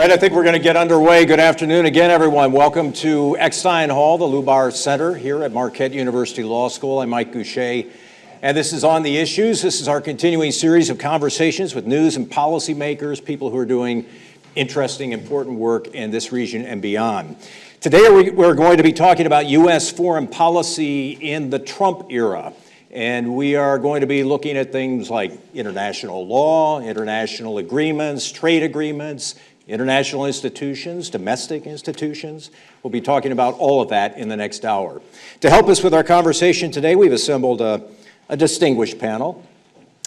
right, I think we're going to get underway. Good afternoon again, everyone. Welcome to Eckstein Hall, the Lubar Center here at Marquette University Law School. I'm Mike Goucher, and this is On the Issues. This is our continuing series of conversations with news and policymakers, people who are doing interesting, important work in this region and beyond. Today, we're going to be talking about U.S. foreign policy in the Trump era. And we are going to be looking at things like international law, international agreements, trade agreements, international institutions, domestic institutions. We'll be talking about all of that in the next hour. To help us with our conversation today, we've assembled a distinguished panel.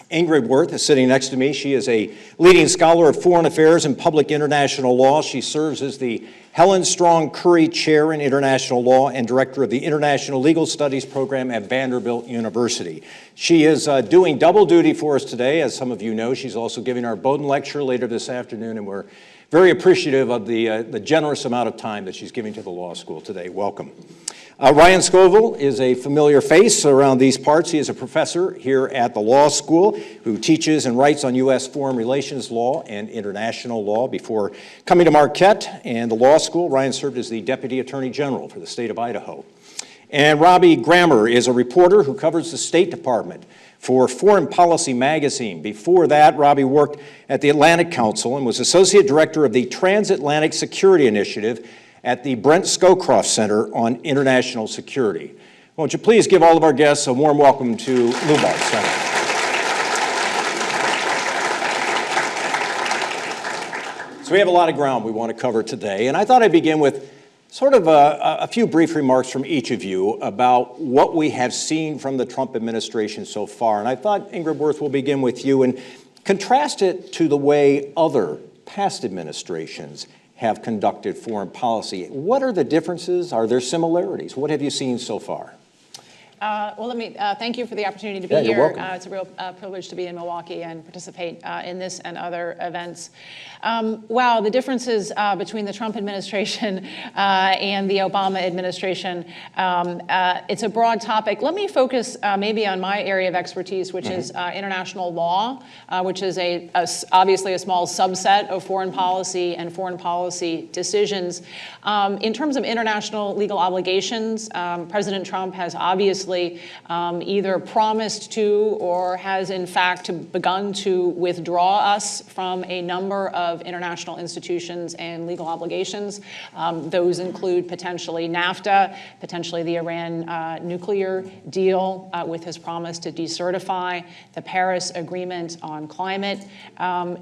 Ingrid Wuerth is sitting next to me. She is a leading scholar of foreign affairs and public international law. She serves as the Helen Strong Curry Chair in International Law and Director of the International Legal Studies Program at Vanderbilt University. She is doing double duty for us today. As some of you know, she's also giving our Bowdoin Lecture later this afternoon, and we're very appreciative of the generous amount of time that she's giving to the law school today. Welcome. Ryan Scoville is a familiar face around these parts. He is a professor here at the law school who teaches and writes on U.S. foreign relations law and international law. Before coming to Marquette and the law school, Ryan served as the Deputy Attorney General for the state of Idaho. And Robbie Gramer is a reporter who covers the State Department for Foreign Policy magazine. Before that, Robbie worked at the Atlantic Council and was Associate Director of the Transatlantic Security Initiative at the Brent Scowcroft Center on International Security. Won't you please give all of our guests a warm welcome to Lubar Center. So we have a lot of ground we want to cover today, and I thought I'd begin with sort of a few brief remarks from each of you about what we have seen from the Trump administration so far. And I thought, Ingrid Wuerth, we'll begin with you and contrast it to the way other past administrations have conducted foreign policy. What are the differences? Are there similarities? What have you seen so far? Well, let me thank you for the opportunity to be here. You're welcome. It's a real privilege to be in Milwaukee and participate in this and other events. Wow, the differences between the Trump administration and the Obama administration, it's a broad topic. Let me focus maybe on my area of expertise, which is international law, which is obviously a small subset of foreign policy and foreign policy decisions. In terms of international legal obligations, President Trump has obviously either promised to or has in fact begun to withdraw us from a number of international institutions and legal obligations. Those include potentially NAFTA, potentially the Iran nuclear deal with his promise to decertify, the Paris Agreement on climate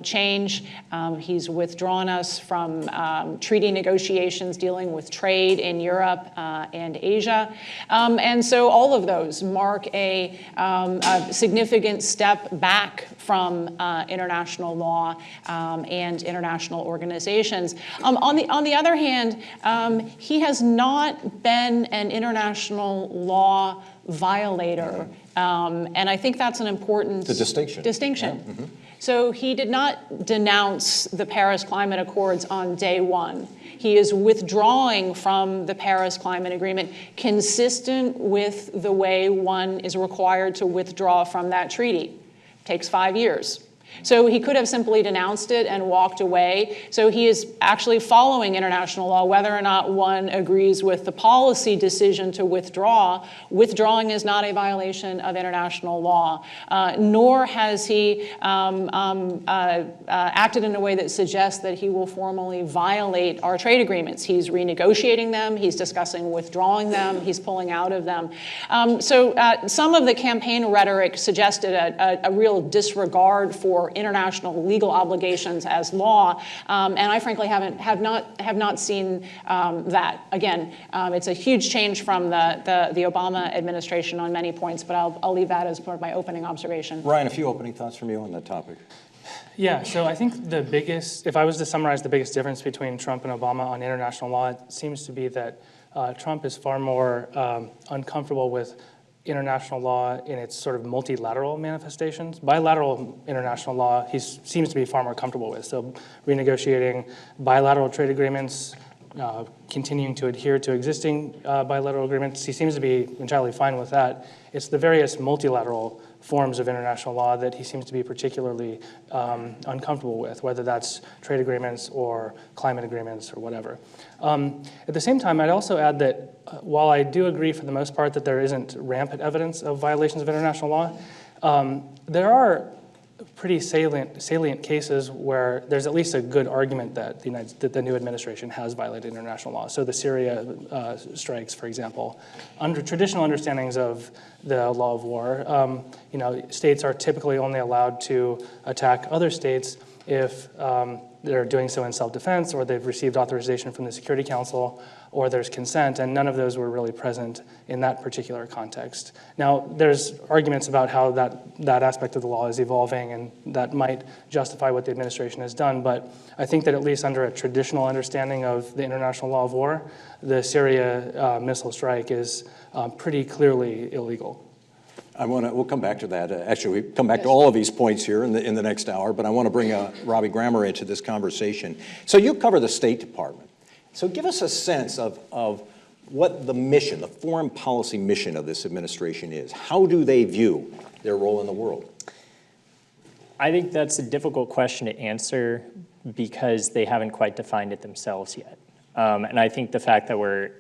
change. He's withdrawn us from treaty negotiations dealing with trade in Europe and Asia. And so all of those mark a significant step back from international law and international organizations. On the other hand, he has not been an international law violator, and I think that's an important distinction. Yeah. Mm-hmm. So he did not denounce the Paris Climate Accords on day one. He is withdrawing from the Paris Climate Agreement consistent with the way one is required to withdraw from that treaty. It takes 5 years. So he could have simply denounced it and walked away. So he is actually following international law, whether or not one agrees with the policy decision to withdraw. Withdrawing is not a violation of international law, nor has he acted in a way that suggests that he will formally violate our trade agreements. He's renegotiating them, he's discussing withdrawing them, he's pulling out of them. So some of the campaign rhetoric suggested a real disregard for international legal obligations as law, and I frankly have not seen that. Again, it's a huge change from the Obama administration on many points, but I'll leave that as part of my opening observation. Ryan, a few opening thoughts from you on that topic. Yeah, so I think the biggest, if I was to summarize the biggest difference between Trump and Obama on international law, it seems to be that Trump is far more uncomfortable with international law in its sort of multilateral manifestations. Bilateral international law, he seems to be far more comfortable with. So renegotiating bilateral trade agreements, continuing to adhere to existing bilateral agreements, he seems to be entirely fine with that. It's the various multilateral forms of international law that he seems to be particularly uncomfortable with, whether that's trade agreements or climate agreements or whatever. At the same time, I'd also add that while I do agree for the most part that there isn't rampant evidence of violations of international law, there are pretty salient cases where there's at least a good argument that the new administration has violated international law. So the Syria strikes, for example, under traditional understandings of the law of war, states are typically only allowed to attack other states if they're doing so in self-defense, or they've received authorization from the Security Council, or there's consent, and none of those were really present in that particular context. Now, there's arguments about how that aspect of the law is evolving, and that might justify what the administration has done, but I think that at least under a traditional understanding of the international law of war, the Syria missile strike is pretty clearly illegal. We'll come back to that. Actually, we come back to all of these points here in the next hour, but I want to bring Robbie Gramer into this conversation. So you cover the State Department. So give us a sense of what the mission, the foreign policy mission of this administration is. How do they view their role in the world? I think that's a difficult question to answer because they haven't quite defined it themselves yet. And I think the fact that we're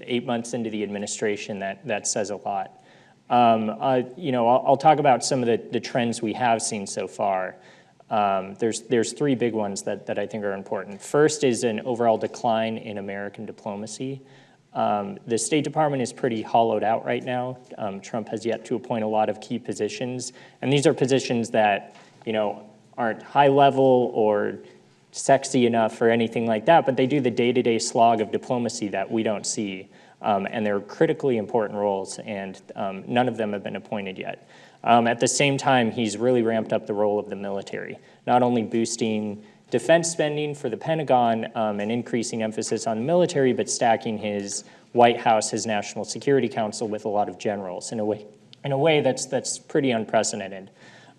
8 months into the administration, that says a lot. I'll talk about some of the trends we have seen so far. There's three big ones that I think are important. First is an overall decline in American diplomacy. The State Department is pretty hollowed out right now. Trump has yet to appoint a lot of key positions, and these are positions that aren't high level or sexy enough or anything like that, but they do the day-to-day slog of diplomacy that we don't see. And they're critically important roles, and none of them have been appointed yet. At the same time, he's really ramped up the role of the military, not only boosting defense spending for the Pentagon and increasing emphasis on the military, but stacking his White House, his National Security Council with a lot of generals in a way that's pretty unprecedented.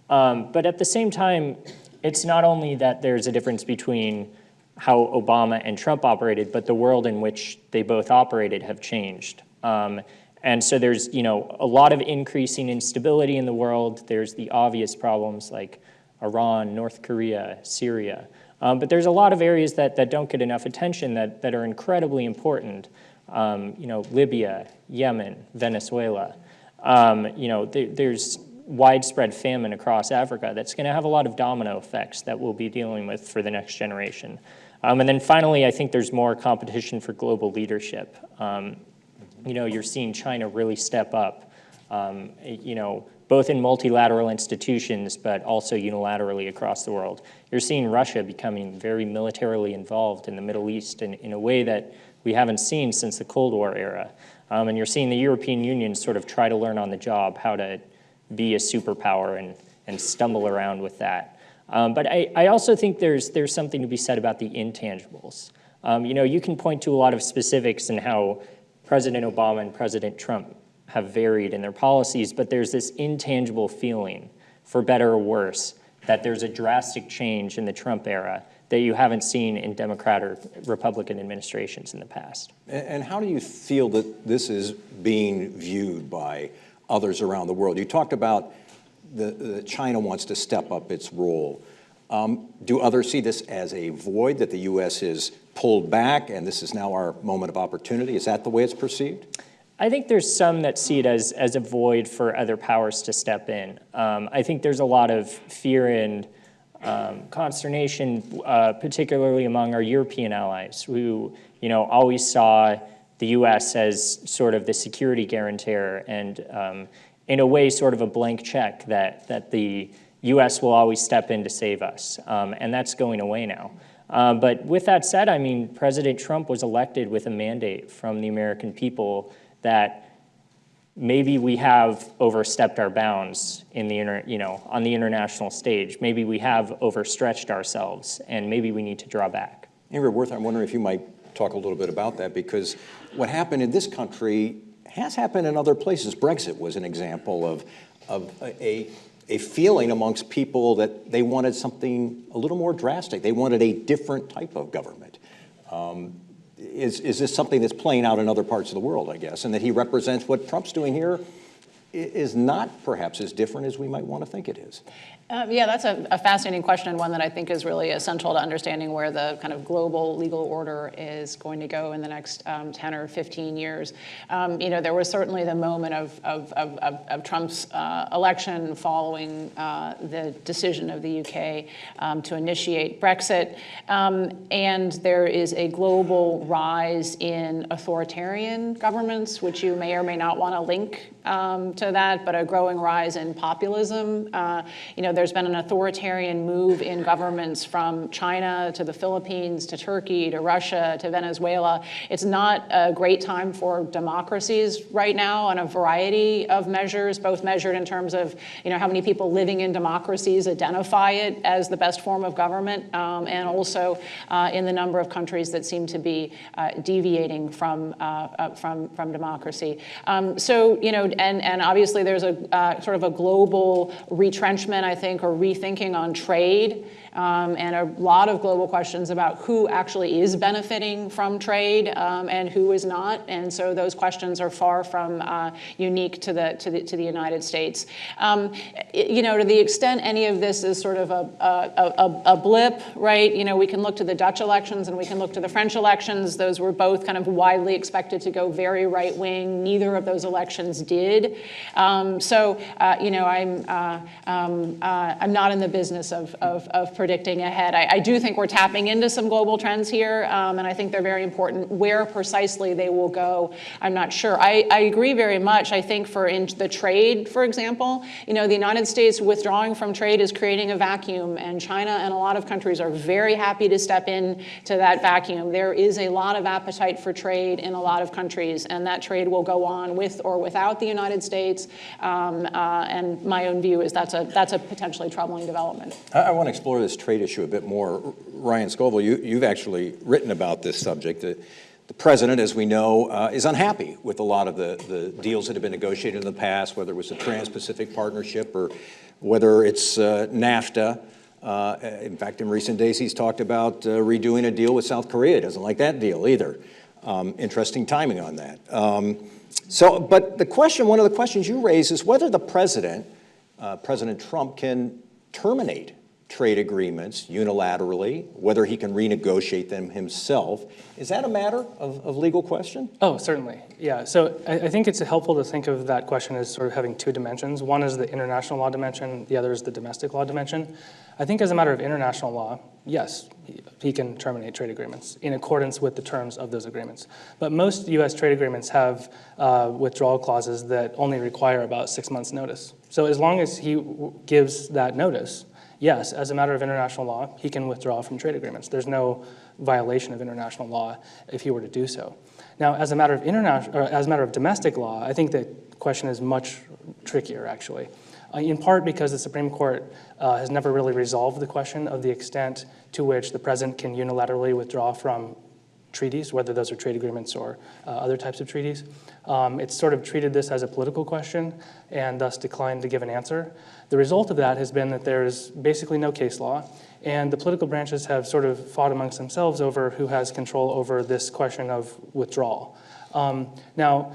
But at the same time, it's not only that there's a difference between how Obama and Trump operated, but the world in which they both operated have changed. And so there's a lot of increasing instability in the world. There's the obvious problems like Iran, North Korea, Syria. But there's a lot of areas that don't get enough attention that are incredibly important. Libya, Yemen, Venezuela. There's widespread famine across Africa that's going to have a lot of domino effects that we'll be dealing with for the next generation. And then finally, I think there's more competition for global leadership. You're seeing China really step up, both in multilateral institutions, but also unilaterally across the world. You're seeing Russia becoming very militarily involved in the Middle East in a way that we haven't seen since the Cold War era. And you're seeing the European Union sort of try to learn on the job how to be a superpower and stumble around with that. But I also think there's something to be said about the intangibles. You can point to a lot of specifics in how President Obama and President Trump have varied in their policies, but there's this intangible feeling, for better or worse, that there's a drastic change in the Trump era that you haven't seen in Democrat or Republican administrations in the past. And how do you feel that this is being viewed by others around the world? You talked about China wants to step up its role. Do others see this as a void that the U.S. is pulled back and this is now our moment of opportunity? Is that the way it's perceived? I think there's some that see it as a void for other powers to step in. I think there's a lot of fear and consternation, particularly among our European allies who, always saw the U.S. as sort of the security guarantor and in a way, sort of a blank check that the U.S. will always step in to save us, and that's going away now. But with that said, President Trump was elected with a mandate from the American people that maybe we have overstepped our bounds in on the international stage. Maybe we have overstretched ourselves, and maybe we need to draw back. Ingrid Wuerth, I'm wondering if you might talk a little bit about that, because what happened in this country has happened in other places. Brexit was an example of a feeling amongst people that they wanted something a little more drastic. They wanted a different type of government. Is this something that's playing out in other parts of the world, I guess, and that he represents what Trump's doing here? is not perhaps as different as we might want to think it is? Yeah, that's a fascinating question, and one that I think is really essential to understanding where the kind of global legal order is going to go in the next 10 or 15 years. There was certainly the moment of Trump's election following the decision of the UK to initiate Brexit, and there is a global rise in authoritarian governments, which you may or may not want to link to that, but a growing rise in populism. There's been an authoritarian move in governments from China to the Philippines to Turkey to Russia to Venezuela. It's not a great time for democracies right now on a variety of measures, both measured in terms of how many people living in democracies identify it as the best form of government, and also in the number of countries that seem to be deviating from democracy. And obviously there's a sort of a global retrenchment, I think, or rethinking on trade, and a lot of global questions about who actually is benefiting from trade and who is not. And so those questions are far from unique to the United States. To the extent any of this is sort of a blip, right? We can look to the Dutch elections and we can look to the French elections. Those were both kind of widely expected to go very right wing. Neither of those elections did. I'm not in the business of predicting ahead. I do think we're tapping into some global trends here, and I think they're very important. Where precisely they will go, I'm not sure. I agree very much. I think in the trade, for example, the United States withdrawing from trade is creating a vacuum, and China and a lot of countries are very happy to step in to that vacuum. There is a lot of appetite for trade in a lot of countries, and that trade will go on with or without the United States. And my own view is that's a potentially troubling development. I want to explore this trade issue a bit more. Ryan Scoville, you've actually written about this subject. The president, as we know, is unhappy with a lot of the deals that have been negotiated in the past, whether it was the Trans-Pacific Partnership or whether it's NAFTA. In fact, in recent days, he's talked about redoing a deal with South Korea. He doesn't like that deal either. Interesting timing on that. But one of the questions you raise is whether the President Trump, can terminate trade agreements unilaterally, whether he can renegotiate them himself. Is that a matter of legal question? Oh, certainly, yeah. So I think it's helpful to think of that question as sort of having two dimensions. One is the international law dimension, the other is the domestic law dimension. I think as a matter of international law, yes, he can terminate trade agreements in accordance with the terms of those agreements. But most U.S. trade agreements have withdrawal clauses that only require about 6 months' notice. So as long as he gives that notice, yes, as a matter of international law, he can withdraw from trade agreements. There's no violation of international law if he were to do so. Now, as a matter of domestic law, I think the question is much trickier, actually. In part because the Supreme Court has never really resolved the question of the extent to which the president can unilaterally withdraw from treaties, whether those are trade agreements or other types of treaties. It's sort of treated this as a political question and thus declined to give an answer. The result of that has been that there's basically no case law, and the political branches have sort of fought amongst themselves over who has control over this question of withdrawal. Now,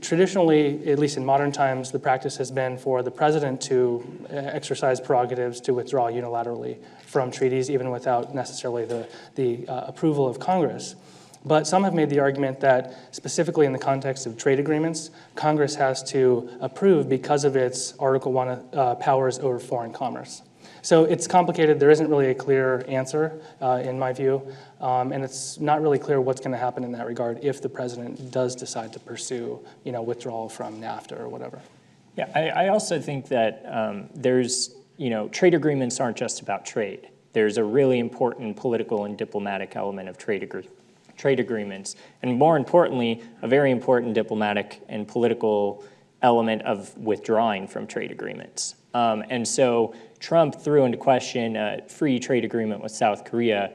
traditionally, at least in modern times, the practice has been for the president to exercise prerogatives to withdraw unilaterally from treaties, even without necessarily the approval of Congress. But some have made the argument that, specifically in the context of trade agreements, Congress has to approve because of its Article I powers over foreign commerce. So it's complicated. There isn't really a clear answer, in my view, and it's not really clear what's going to happen in that regard if the president does decide to pursue, withdrawal from NAFTA or whatever. Yeah, I also think that there's, trade agreements aren't just about trade. There's a really important political and diplomatic element of trade agreements, and more importantly, a very important diplomatic and political element of withdrawing from trade agreements. And so Trump threw into question a free trade agreement with South Korea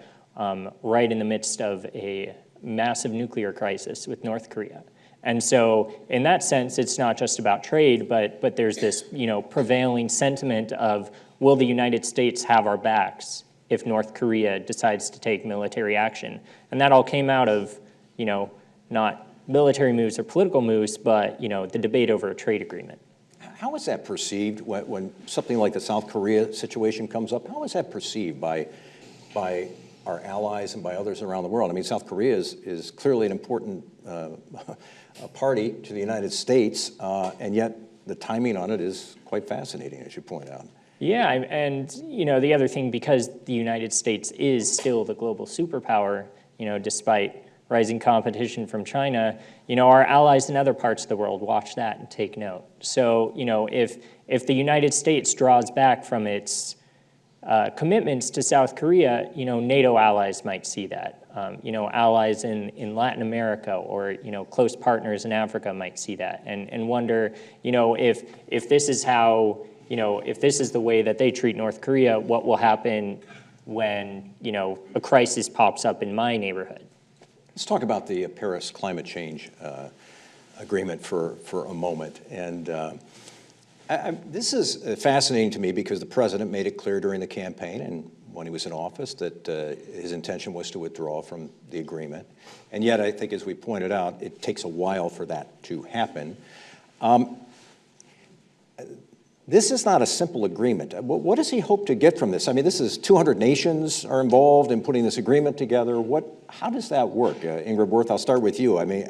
right in the midst of a massive nuclear crisis with North Korea. And so in that sense, it's not just about trade, but there's this prevailing sentiment of, will the United States have our backs if North Korea decides to take military action? And that all came out of, not military moves or political moves, but, the debate over a trade agreement. How is that perceived when something like the South Korea situation comes up? How is that perceived by our allies and by others around the world? I mean, South Korea is clearly an important party to the United States, and yet the timing on it is quite fascinating, as you point out. Yeah, and the other thing, because the United States is still the global superpower, despite rising competition from China, our allies in other parts of the world watch that and take note. So, if the United States draws back from its commitments to South Korea, NATO allies might see that. Allies in Latin America or, close partners in Africa might see that and wonder, if this is how, if this is the way that they treat North Korea, what will happen when, a crisis pops up in my neighborhood? Let's talk about the Paris climate change agreement for a moment. And this is fascinating to me because the president made it clear during the campaign and when he was in office that his intention was to withdraw from the agreement. And yet, I think, as we pointed out, it takes a while for that to happen. This is not a simple agreement. What does he hope to get from this? I mean, this is 200 nations are involved in putting this agreement together. How does that work? Ingrid Wuerth, I'll start with you. I mean,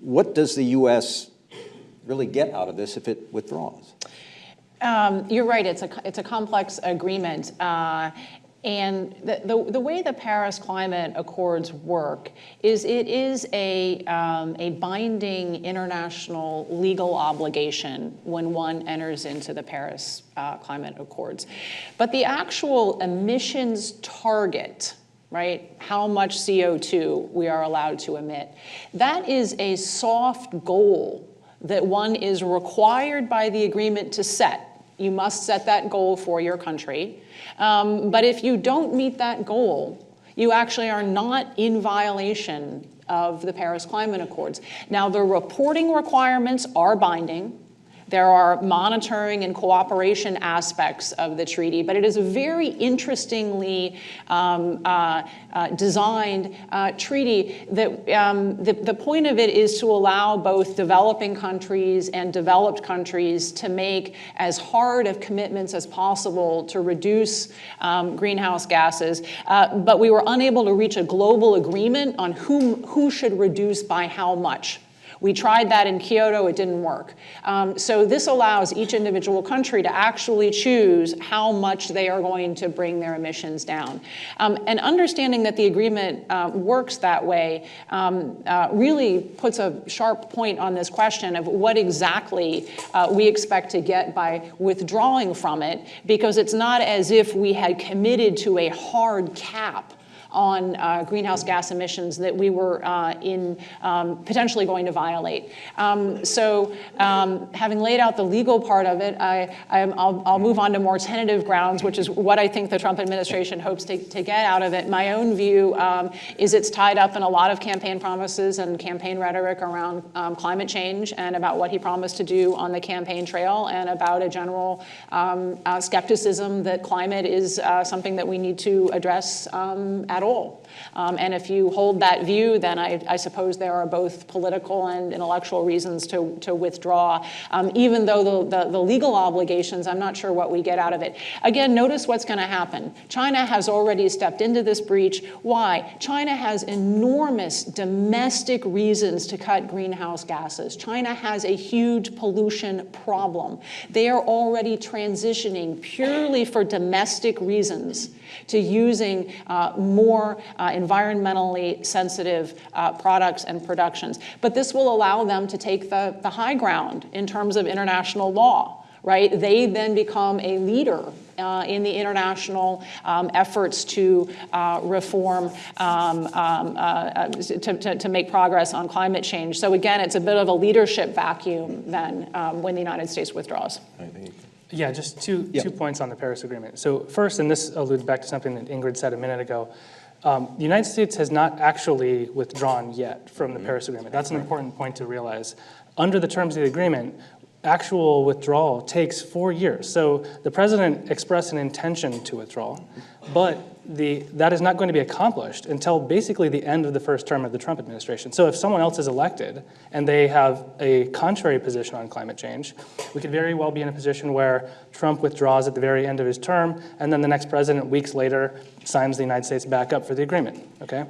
what does the U.S. really get out of this if it withdraws? You're right. It's a complex agreement. And the way the Paris Climate Accords work is it is a binding international legal obligation when one enters into the Paris Climate Accords. But the actual emissions target, right, how much CO2 we are allowed to emit, that is a soft goal that one is required by the agreement to set. You must set that goal for your country. But if you don't meet that goal, you actually are not in violation of the Paris Climate Accords. Now, the reporting requirements are binding. There are monitoring and cooperation aspects of the treaty, but it is a very interestingly designed treaty that the point of it is to allow both developing countries and developed countries to make as hard of commitments as possible to reduce greenhouse gases, but we were unable to reach a global agreement on who should reduce by how much. We tried that in Kyoto, it didn't work. So this allows each individual country to actually choose how much they are going to bring their emissions down. And understanding that the agreement works that way really puts a sharp point on this question of what exactly we expect to get by withdrawing from it, because it's not as if we had committed to a hard cap on greenhouse gas emissions that we were potentially going to violate. So having laid out the legal part of it, I'll move on to more tentative grounds, which is what I think the Trump administration hopes to get out of it. My own view is it's tied up in a lot of campaign promises and campaign rhetoric around climate change and about what he promised to do on the campaign trail and about a general skepticism that climate is something that we need to address at all. And if you hold that view, then I suppose there are both political and intellectual reasons to withdraw. Even though the legal obligations, I'm not sure what we get out of it. Again, notice what's going to happen. China has already stepped into this breach. Why? China has enormous domestic reasons to cut greenhouse gases. China has a huge pollution problem. They are already transitioning purely for domestic reasons to using more environmentally sensitive products and productions. But this will allow them to take the high ground in terms of international law, right? They then become a leader in the international efforts to reform, to make progress on climate change. So again, it's a bit of a leadership vacuum then when the United States withdraws. Yeah, just two points on the Paris Agreement. So first, and this alludes back to something that Ingrid said a minute ago, the United States has not actually withdrawn yet from the Paris Agreement. That's an important point to realize. Under the terms of the agreement, actual withdrawal takes 4 years. So the president expressed an intention to withdraw, but that is not going to be accomplished until basically the end of the first term of the Trump administration. So if someone else is elected and they have a contrary position on climate change, we could very well be in a position where Trump withdraws at the very end of his term, and then the next president, weeks later, signs the United States back up for the agreement, okay?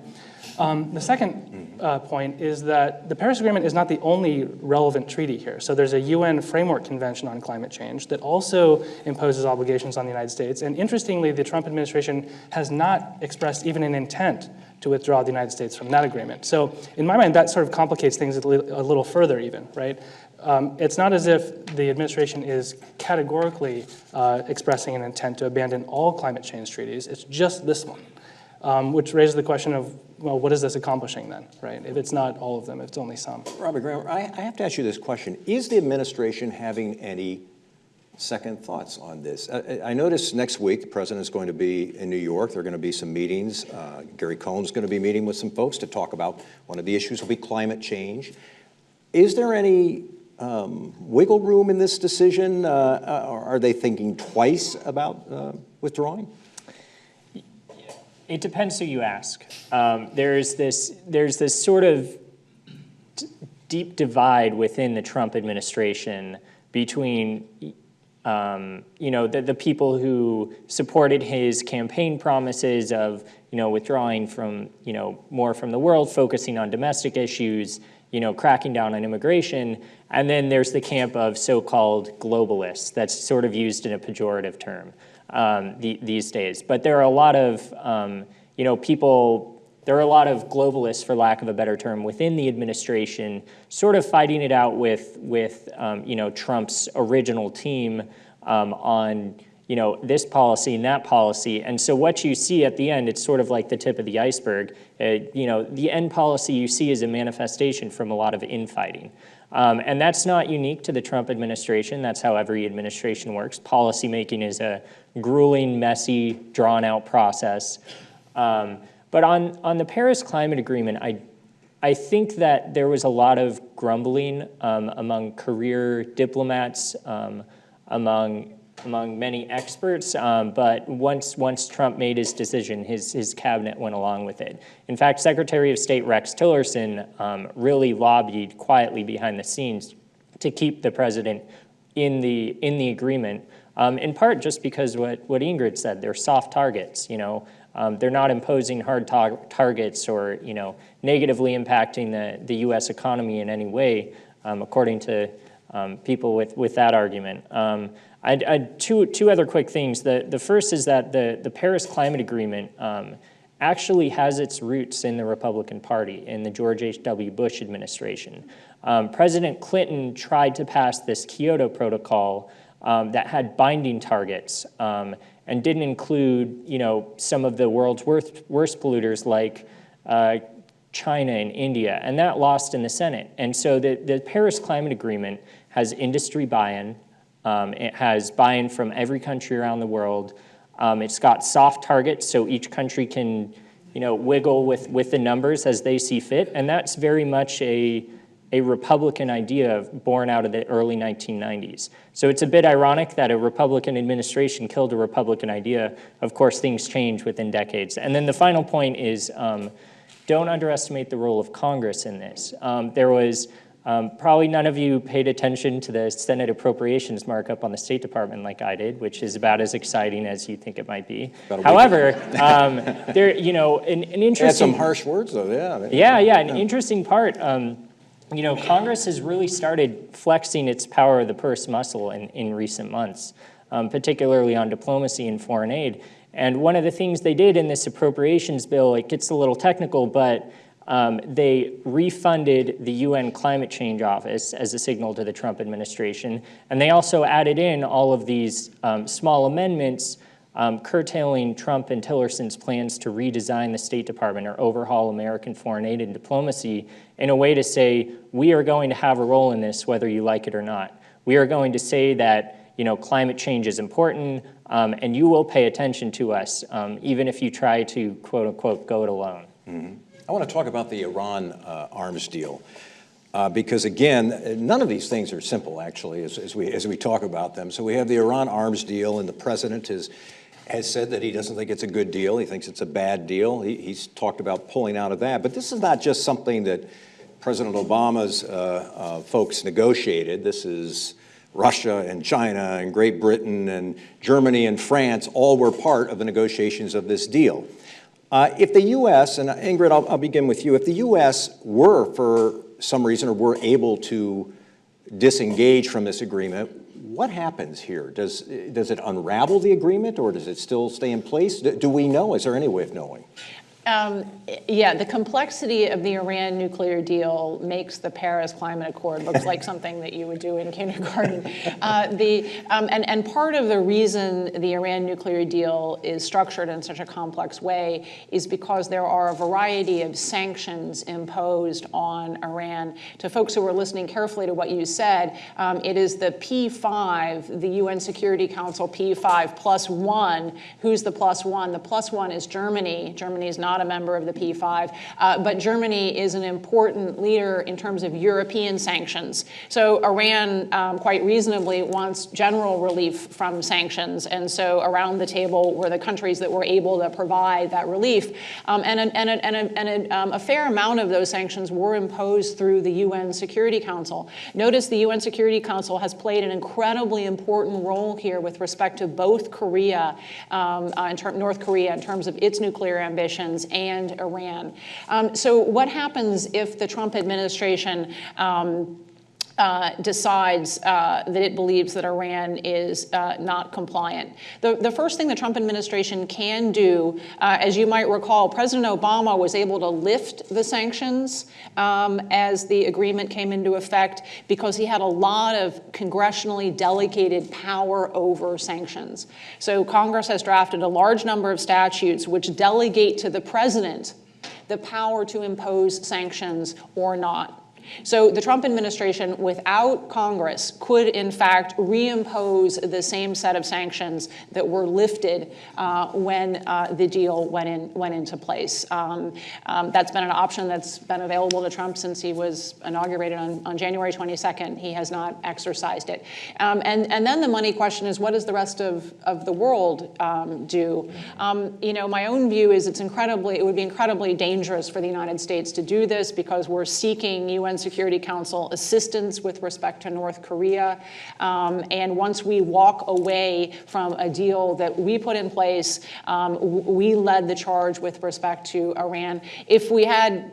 The second point is that the Paris Agreement is not the only relevant treaty here. So there's a UN Framework Convention on Climate Change that also imposes obligations on the United States. And interestingly, the Trump administration has not expressed even an intent to withdraw the United States from that agreement. So in my mind, that sort of complicates things a little further even, right? It's not as if the administration is categorically expressing an intent to abandon all climate change treaties. It's just this one, which raises the question of, well, what is this accomplishing then, right? If it's not all of them, if it's only some. Robbie Gramer, I have to ask you this question. Is the administration having any second thoughts on this? I noticed next week the president's going to be in New York. There are going to be some meetings. Gary Cohn's going to be meeting with some folks to talk about one of the issues will be climate change. Is there any wiggle room in this decision? Are they thinking twice about withdrawing? It depends who you ask. There's this sort of deep divide within the Trump administration between the people who supported his campaign promises of withdrawing from more from the world, focusing on domestic issues, cracking down on immigration, and then there's the camp of so-called globalists that's sort of used in a pejorative term these days. But there are a lot of there are a lot of globalists, for lack of a better term, within the administration, sort of fighting it out with Trump's original team on this policy and that policy. And so what you see at the end, it's sort of like the tip of the iceberg. The end policy you see is a manifestation from a lot of infighting. And that's not unique to the Trump administration. That's how every administration works. Policymaking is a grueling, messy, drawn-out process. But on the Paris Climate Agreement, I think that there was a lot of grumbling among career diplomats, among many experts, but once Trump made his decision, his cabinet went along with it. In fact, Secretary of State Rex Tillerson really lobbied quietly behind the scenes to keep the president in the agreement, in part just because what Ingrid said, they're soft targets, they're not imposing hard targets or negatively impacting the U.S. economy in any way, according to people with that argument. Two other quick things. The first is that the Paris Climate Agreement actually has its roots in the Republican Party, in the George H.W. Bush administration. President Clinton tried to pass this Kyoto Protocol that had binding targets and didn't include, some of the world's worst polluters like China and India, and that lost in the Senate. And so the Paris Climate Agreement has industry buy-in. It has buy-in from every country around the world. It's got soft targets, so each country can, wiggle with the numbers as they see fit, and that's very much a Republican idea born out of the early 1990s. So it's a bit ironic that a Republican administration killed a Republican idea. Of course, things change within decades. And then the final point is don't underestimate the role of Congress in this. There was probably none of you paid attention to the Senate appropriations markup on the State Department like I did, which is about as exciting as you think it might be. However, there, an interesting... Had some harsh words, though, yeah. Yeah, an interesting part. Congress has really started flexing its power of the purse muscle in recent months, particularly on diplomacy and foreign aid. And one of the things they did in this appropriations bill, it gets a little technical, but they refunded the UN Climate Change Office as a signal to the Trump administration. And they also added in all of these small amendments curtailing Trump and Tillerson's plans to redesign the State Department or overhaul American foreign aid and diplomacy in a way to say, we are going to have a role in this whether you like it or not. We are going to say that climate change is important and you will pay attention to us even if you try to, quote unquote, go it alone. Mm-hmm. I want to talk about the Iran arms deal. Because again, none of these things are simple, actually, as we talk about them. So we have the Iran arms deal, and the president has said that he doesn't think it's a good deal. He thinks it's a bad deal. He's talked about pulling out of that. But this is not just something that President Obama's folks negotiated. This is Russia and China and Great Britain and Germany and France all were part of the negotiations of this deal. If the U.S., and Ingrid, I'll begin with you, if the U.S. were, for some reason, or were able to disengage from this agreement, what happens here? Does it unravel the agreement, or does it still stay in place? Do we know? Is there any way of knowing? Yeah, the complexity of the Iran nuclear deal makes the Paris Climate Accord look like something that you would do in kindergarten. And part of the reason the Iran nuclear deal is structured in such a complex way is because there are a variety of sanctions imposed on Iran. To folks who were listening carefully to what you said, it is the P5, the UN Security Council P5 plus one. Who's the plus one? The plus one is Germany. Germany is not a member of the P5, but Germany is an important leader in terms of European sanctions. So Iran quite reasonably wants general relief from sanctions, and so around the table were the countries that were able to provide that relief. A fair amount of those sanctions were imposed through the UN Security Council. Notice the UN Security Council has played an incredibly important role here with respect to both Korea, North Korea, in terms of its nuclear ambitions, and Iran. So what happens if the Trump administration decides that it believes that Iran is not compliant? The first thing the Trump administration can do, as you might recall, President Obama was able to lift the sanctions as the agreement came into effect because he had a lot of congressionally delegated power over sanctions. So Congress has drafted a large number of statutes which delegate to the president the power to impose sanctions or not. So the Trump administration, without Congress, could in fact reimpose the same set of sanctions that were lifted when the deal went into place. That's been an option that's been available to Trump since he was inaugurated on January 22nd. He has not exercised it. And then the money question is, what does the rest of the world do? My own view is it would be incredibly dangerous for the United States to do this because we're seeking UN Security Council assistance with respect to North Korea. And once we walk away from a deal that we put in place, we led the charge with respect to Iran. If we had,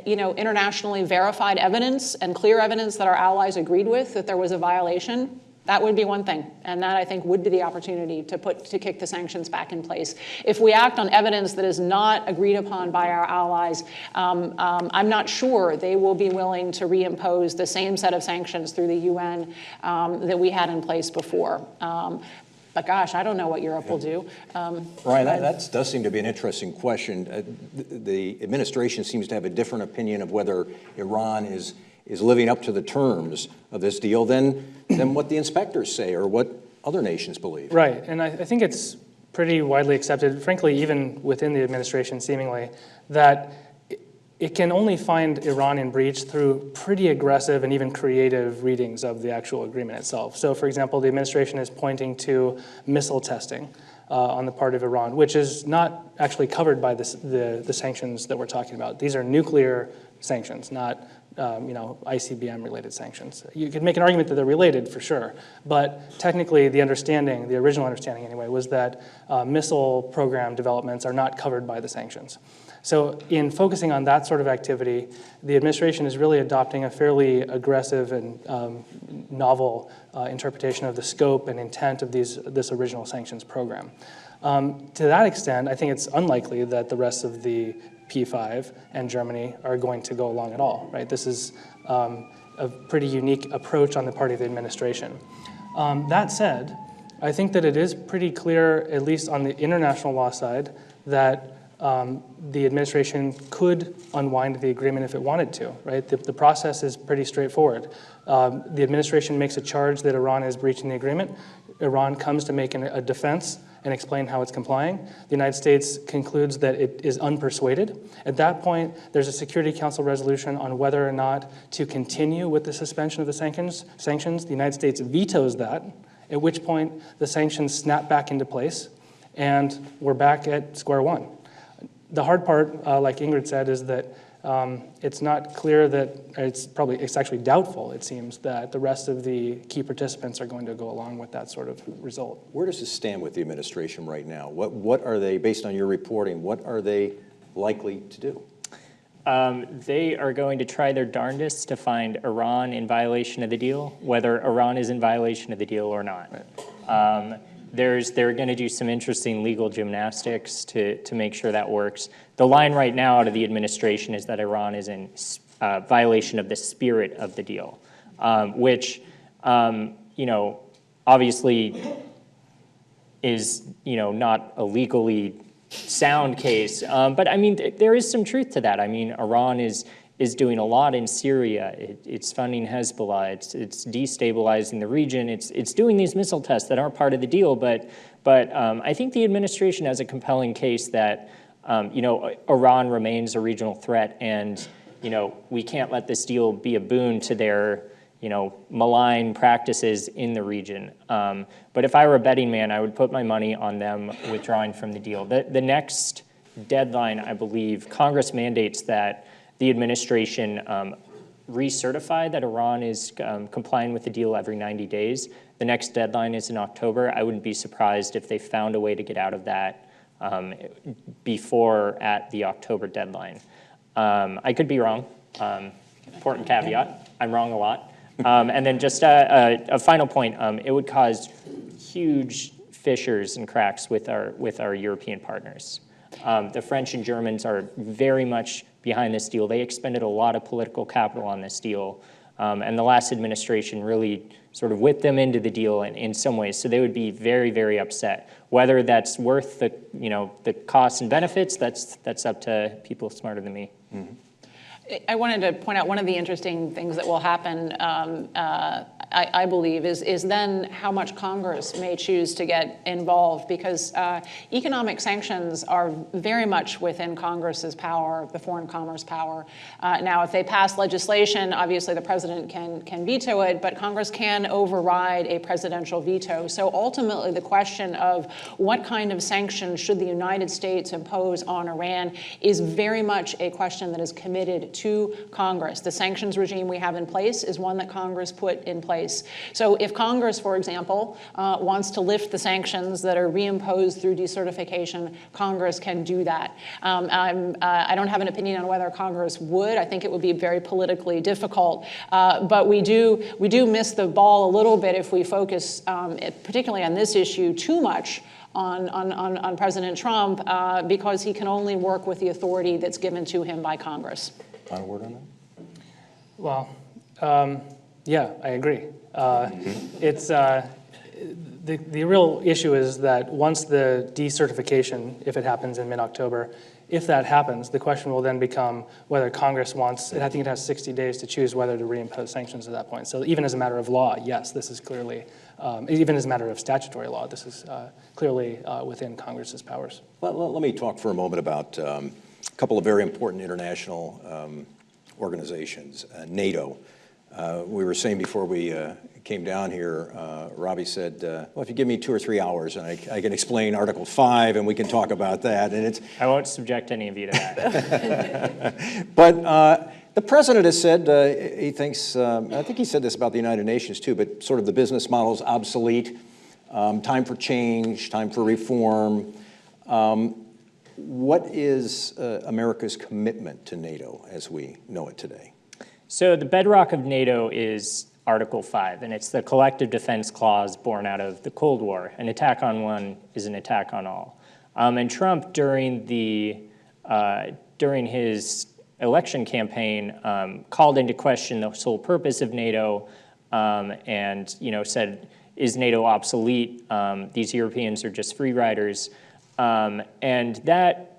internationally verified evidence and clear evidence that our allies agreed with that there was a violation, that would be one thing, and that I think would be the opportunity to kick the sanctions back in place. If we act on evidence that is not agreed upon by our allies, I'm not sure they will be willing to reimpose the same set of sanctions through the UN that we had in place before. But gosh, I don't know what Europe will do. Ryan, that does seem to be an interesting question. The administration seems to have a different opinion of whether Iran is living up to the terms of this deal than what the inspectors say or what other nations believe. Right, and I think it's pretty widely accepted, frankly, even within the administration seemingly, that it can only find Iran in breach through pretty aggressive and even creative readings of the actual agreement itself. So, for example, the administration is pointing to missile testing on the part of Iran, which is not actually covered by the sanctions that we're talking about. These are nuclear sanctions, not ICBM-related sanctions. You could make an argument that they're related for sure, but technically the original understanding anyway, was that missile program developments are not covered by the sanctions. So in focusing on that sort of activity, the administration is really adopting a fairly aggressive and novel interpretation of the scope and intent of this original sanctions program. To that extent, I think it's unlikely that the rest of the P5 and Germany are going to go along at all, right? This is a pretty unique approach on the part of the administration. That said, I think that it is pretty clear, at least on the international law side, that the administration could unwind the agreement if it wanted to, right? The process is pretty straightforward. The administration makes a charge that Iran is breaching the agreement. Iran comes to make a defense and explain how it's complying. The United States concludes that it is unpersuaded. At that point, there's a Security Council resolution on whether or not to continue with the suspension of the sanctions. The United States vetoes that, at which point the sanctions snap back into place. and we're back at square one. The hard part, like Ingrid said, is that it's not clear that it's actually doubtful, it seems, that the rest of the key participants are going to go along with that sort of result. Where does this stand with the administration right now? What are they, based on your reporting, what are they likely to do? They are going to try their darndest to find Iran in violation of the deal, whether Iran is in violation of the deal or not. Right. They're going to do some interesting legal gymnastics to make sure that works. The line right now out of the administration is that Iran is in violation of the spirit of the deal, which, obviously is, not a legally sound case. But I mean, there is some truth to that. I mean, Iran is doing a lot in Syria. It's funding Hezbollah. It's destabilizing the region. It's doing these missile tests that aren't part of the deal. But I think the administration has a compelling case that Iran remains a regional threat, and we can't let this deal be a boon to their malign practices in the region. But if I were a betting man, I would put my money on them withdrawing from the deal. The next deadline, I believe, Congress mandates that the administration recertify that Iran is complying with the deal every 90 days. The next deadline is in October. I wouldn't be surprised if they found a way to get out of that before at the October deadline. I could be wrong. Important caveat. I'm wrong a lot. And then just a final point, it would cause huge fissures and cracks with our European partners. The French and Germans are very much behind this deal. They expended a lot of political capital on this deal, and the last administration really sort of whipped them into the deal in some ways. So they would be very, very upset. Whether that's worth the costs and benefits, that's up to people smarter than me. Mm-hmm. I wanted to point out one of the interesting things that will happen, I believe, is then how much Congress may choose to get involved, because economic sanctions are very much within Congress's power, the foreign commerce power. Now, if they pass legislation, obviously the president can veto it, but Congress can override a presidential veto. So ultimately, the question of what kind of sanctions should the United States impose on Iran is very much a question that is committed to Congress. The sanctions regime we have in place is one that Congress put in place. So if Congress, for example, wants to lift the sanctions that are reimposed through decertification, Congress can do that. I don't have an opinion on whether Congress would. I think it would be very politically difficult. But we do miss the ball a little bit if we focus, particularly on this issue, too much on President Trump because he can only work with the authority that's given to him by Congress. Final word on that? Well, yeah, I agree. It's the real issue is that once the decertification, if it happens in mid-October, if that happens, the question will then become whether Congress wants, I think it has 60 days to choose whether to reimpose sanctions at that point. So even as a matter of law, yes, this is clearly, even as a matter of statutory law, this is clearly within Congress's powers. Let me talk for a moment about a couple of very important international organizations. NATO. We were saying before we came down here, Robbie said, well, if you give me 2 or 3 hours, and I can explain Article 5, and we can talk about that. And it's I won't subject any of you to that. But the president has said he thinks, I think he said this about the United Nations too, but sort of the business model is obsolete, time for change, time for reform. What is America's commitment to NATO as we know it today? So the bedrock of NATO is Article 5, and it's the collective defense clause born out of the Cold War. An attack on one is an attack on all. And Trump, during his election campaign, called into question the sole purpose of NATO, and said, "Is NATO obsolete? These Europeans are just free riders," and that.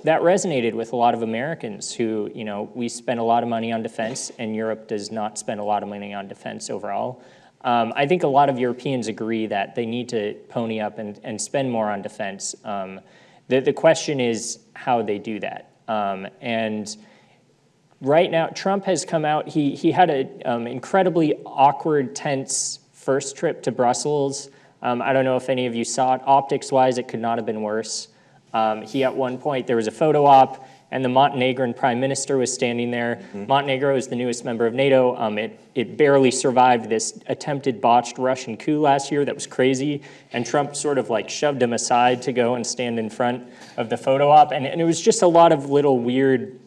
That resonated with a lot of Americans who, we spend a lot of money on defense, and Europe does not spend a lot of money on defense overall. I think a lot of Europeans agree that they need to pony up and spend more on defense. The question is how they do that. And right now, Trump has come out, he had an incredibly awkward, tense first trip to Brussels I don't know if any of you saw it. Optics-wise, it could not have been worse. He, at one point, there was a photo op, and the Montenegrin prime minister was standing there. Mm-hmm. Montenegro is the newest member of NATO. It barely survived this attempted botched Russian coup last year that was crazy, and Trump sort of like shoved him aside to go and stand in front of the photo op, and it was just a lot of little weird,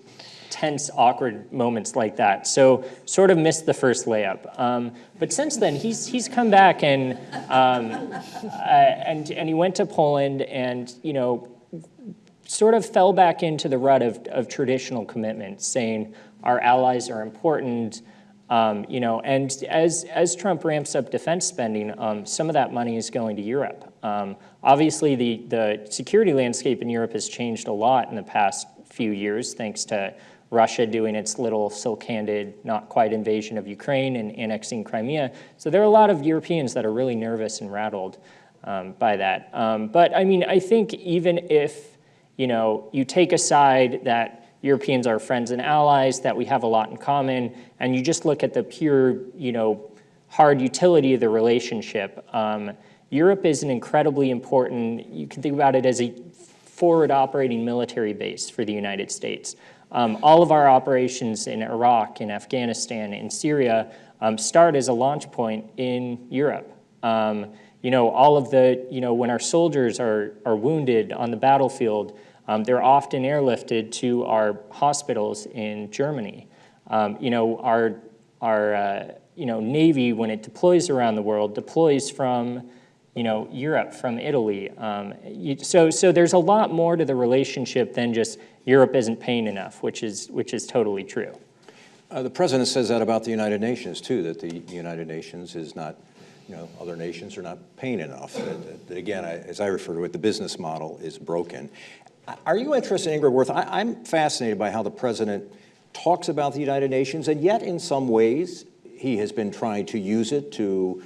tense, awkward moments like that. So sort of missed the first layup. But since then, he's come back and he went to Poland and, you know, sort of fell back into the rut of traditional commitments, saying our allies are important, you know, and as Trump ramps up defense spending, some of that money is going to Europe. Obviously, the security landscape in Europe has changed a lot in the past few years, thanks to Russia doing its little silk-handed, not quite invasion of Ukraine and annexing Crimea. So there are a lot of Europeans that are really nervous and rattled by that. But I mean, I think even if, you know, you take aside that Europeans are friends and allies, that we have a lot in common, and you just look at the pure, you know, hard utility of the relationship, Europe is an incredibly important, you can think about it as a forward operating military base for the United States. All of our operations in Iraq, in Afghanistan, in Syria start as a launch point in Europe. You know, all of the, you know, when our soldiers are wounded on the battlefield, they're often airlifted to our hospitals in Germany. You know, our you know, Navy, when it deploys around the world, deploys from, you know, Europe, from Italy. So there's a lot more to the relationship than just Europe isn't paying enough, which is totally true. The president says that about the United Nations too, that the United Nations is not, you know, other nations are not paying enough. That again, as I refer to it, the business model is broken. Are you interested, Ingrid Wuerth? I'm fascinated by how the president talks about the United Nations, and yet in some ways he has been trying to use it to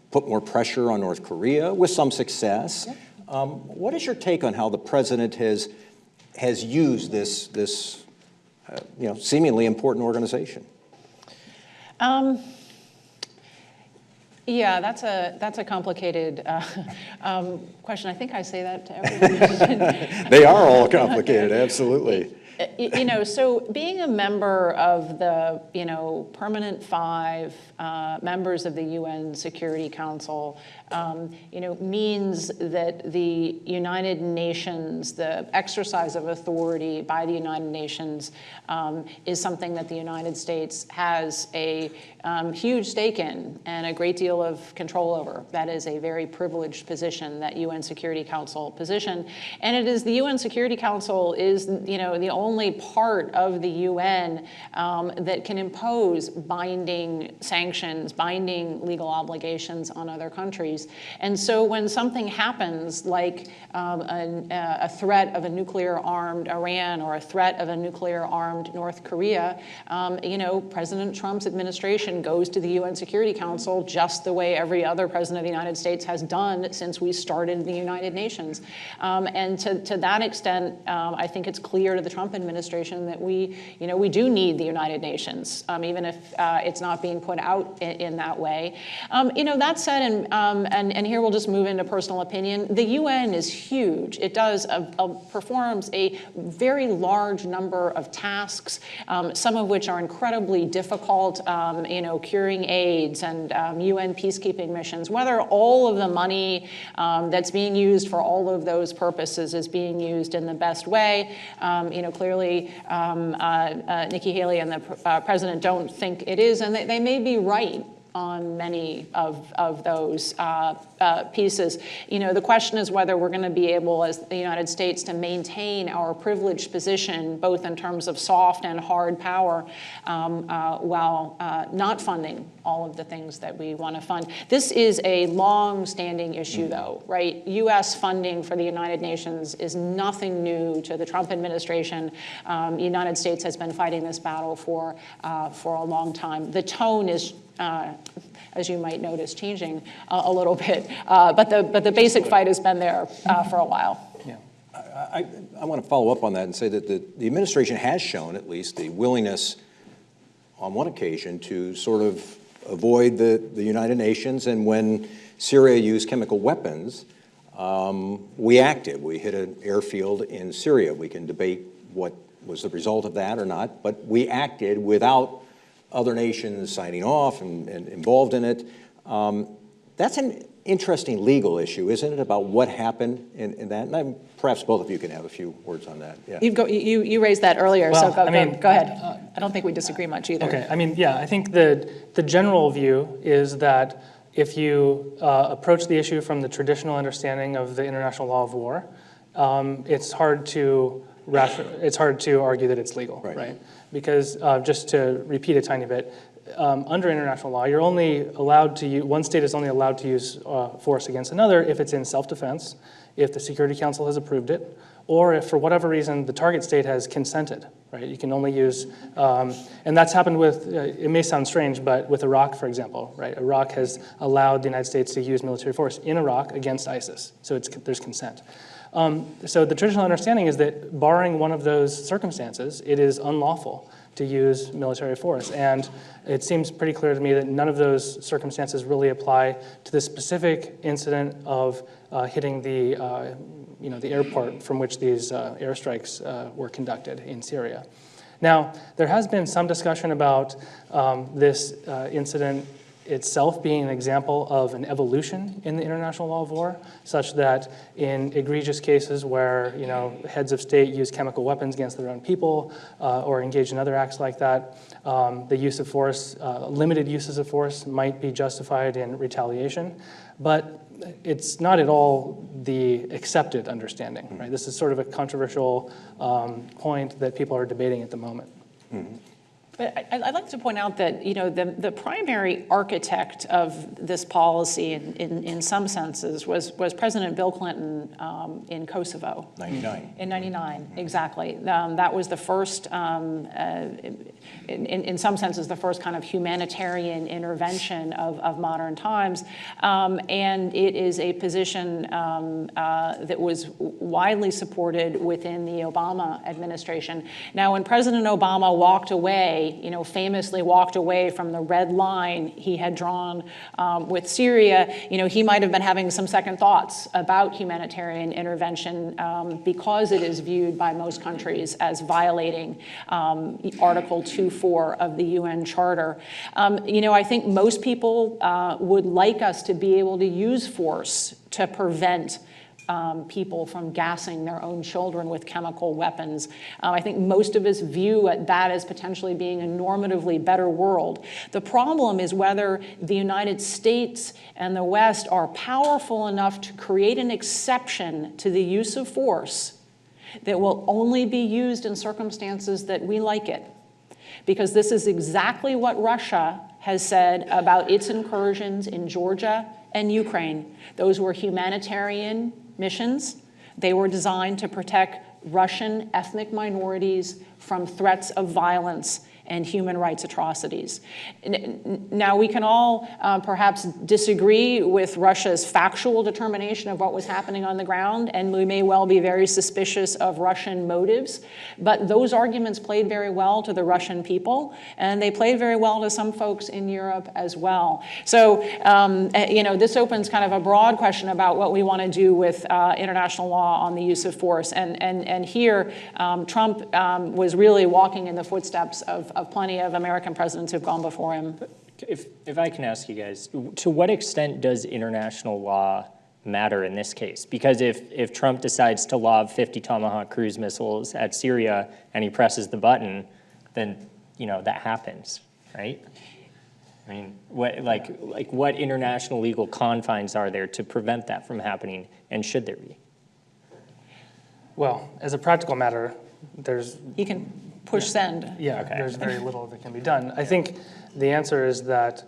put more pressure on North Korea with some success. What is your take on how the president has used this you know, seemingly important organization? Yeah, that's a complicated question. I think I say that to everyone. They are all complicated, absolutely. You know, so being a member of the, you know, permanent 5 members of the UN Security Council, you know, means that the United Nations, the exercise of authority by the United Nations is something that the United States has a huge stake in and a great deal of control over. That is a very privileged position, that UN Security Council position. And it is the UN Security Council is, you know, the only part of the UN that can impose binding sanctions, binding legal obligations on other countries. And so when something happens, like a threat of a nuclear-armed Iran or a threat of a nuclear-armed North Korea, you know, President Trump's administration goes to the UN Security Council just the way every other president of the United States has done since we started the United Nations. And to that extent, I think it's clear to the Trump administration that we do need the United Nations, even if it's not being put out in that way. You know, that said, and here we'll just move into personal opinion, the UN is huge. It performs a very large number of tasks, some of which are incredibly difficult, you know, curing AIDS and UN peacekeeping missions. Whether all of the money that's being used for all of those purposes is being used in the best way, you know, clearly Nikki Haley and the president don't think it is, and they may be right on many of those pieces. You know, the question is whether we're going to be able, as the United States, to maintain our privileged position, both in terms of soft and hard power, while not funding all of the things that we want to fund. This is a long-standing issue, though, right? U.S. funding for the United Nations is nothing new to the Trump administration. The United States has been fighting this battle for a long time. The tone is as you might notice, changing a little bit. But the basic fight has been there for a while. Yeah. I want to follow up on that and say that the administration has shown, at least, the willingness on one occasion to sort of avoid the United Nations, and when Syria used chemical weapons, we acted. We hit an airfield in Syria. We can debate what was the result of that or not, but we acted without other nations signing off and involved in it. That's an interesting legal issue, isn't it, about what happened in that? And perhaps both of you can have a few words on that. Yeah. You raised that earlier, Well, so I mean, go ahead. I don't think we disagree much either. Okay, I mean, yeah, I think the general view is that if you approach the issue from the traditional understanding of the international law of war, it's hard to argue that it's legal, right? Because just to repeat a tiny bit, under international law, you're only allowed to use, one state is only allowed to use force against another if it's in self-defense, if the Security Council has approved it, or if for whatever reason the target state has consented, right? You can only use, and that's happened with, it may sound strange, but with Iraq, for example, right? Iraq has allowed the United States to use military force in Iraq against ISIS, so there's consent. So the traditional understanding is that barring one of those circumstances, it is unlawful to use military force. And it seems pretty clear to me that none of those circumstances really apply to the specific incident of hitting the airport from which these airstrikes were conducted in Syria. Now, there has been some discussion about this incident itself being an example of an evolution in the international law of war, such that in egregious cases where heads of state use chemical weapons against their own people or engage in other acts like that, the use of force, limited uses of force might be justified in retaliation, but it's not at all the accepted understanding, right? This is sort of a controversial point that people are debating at the moment. Mm-hmm. But I'd like to point out that the primary architect of this policy, in some senses, was President Bill Clinton in Kosovo. 99. In 99, exactly. That was the first, in some senses, the first kind of humanitarian intervention of modern times, and it is a position that was widely supported within the Obama administration. Now, when President Obama walked away, famously walked away from the red line he had drawn with Syria, he might have been having some second thoughts about humanitarian intervention because it is viewed by most countries as violating Article 2.4 of the UN Charter. I think most people would like us to be able to use force to prevent people from gassing their own children with chemical weapons. I think most of us view that as potentially being a normatively better world. The problem is whether the United States and the West are powerful enough to create an exception to the use of force that will only be used in circumstances that we like it. Because this is exactly what Russia has said about its incursions in Georgia and Ukraine. Those were humanitarian missions. They were designed to protect Russian ethnic minorities from threats of violence and human rights atrocities. Now, we can all perhaps disagree with Russia's factual determination of what was happening on the ground, and we may well be very suspicious of Russian motives, but those arguments played very well to the Russian people, and they played very well to some folks in Europe as well. So, this opens kind of a broad question about what we want to do with international law on the use of force, and here, Trump was really walking in the footsteps of plenty of American presidents who've gone before him. If I can ask you guys, to what extent does international law matter in this case? Because if Trump decides to lob 50 Tomahawk cruise missiles at Syria and he presses the button, then that happens, right? I mean, what international legal confines are there to prevent that from happening, and should there be? Well, as a practical matter, He can push send. Yeah, okay. There's very little that can be done. I think the answer is that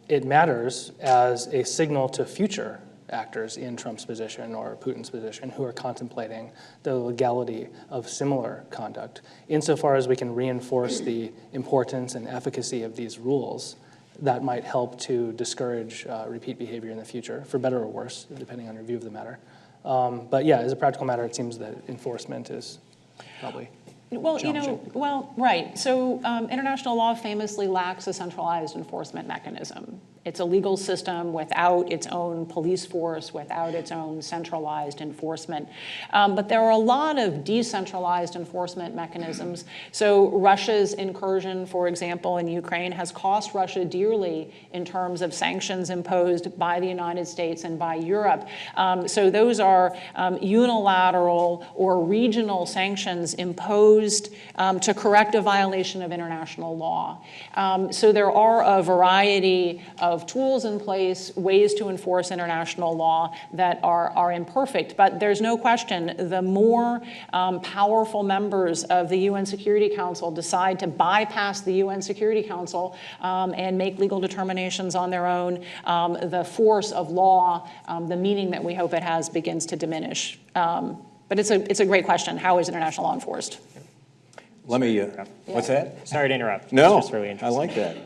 it matters as a signal to future actors in Trump's position or Putin's position who are contemplating the legality of similar conduct, insofar as we can reinforce the importance and efficacy of these rules. That might help to discourage repeat behavior in the future, for better or worse, depending on your view of the matter. But yeah, as a practical matter, it seems that enforcement is probably challenging. Right. So international law famously lacks a centralized enforcement mechanism. It's a legal system without its own police force, without its own centralized enforcement. But there are a lot of decentralized enforcement mechanisms. So Russia's incursion, for example, in Ukraine has cost Russia dearly in terms of sanctions imposed by the United States and by Europe. So those are unilateral or regional sanctions imposed to correct a violation of international law. So there are a variety of tools in place, ways to enforce international law that are imperfect. But there's no question, the more powerful members of the UN Security Council decide to bypass the UN Security Council and make legal determinations on their own, the force of law, the meaning that we hope it has, begins to diminish. But it's a great question. How is international law enforced? Let me, what's that? Sorry to interrupt. No, It's just really I interesting. like that.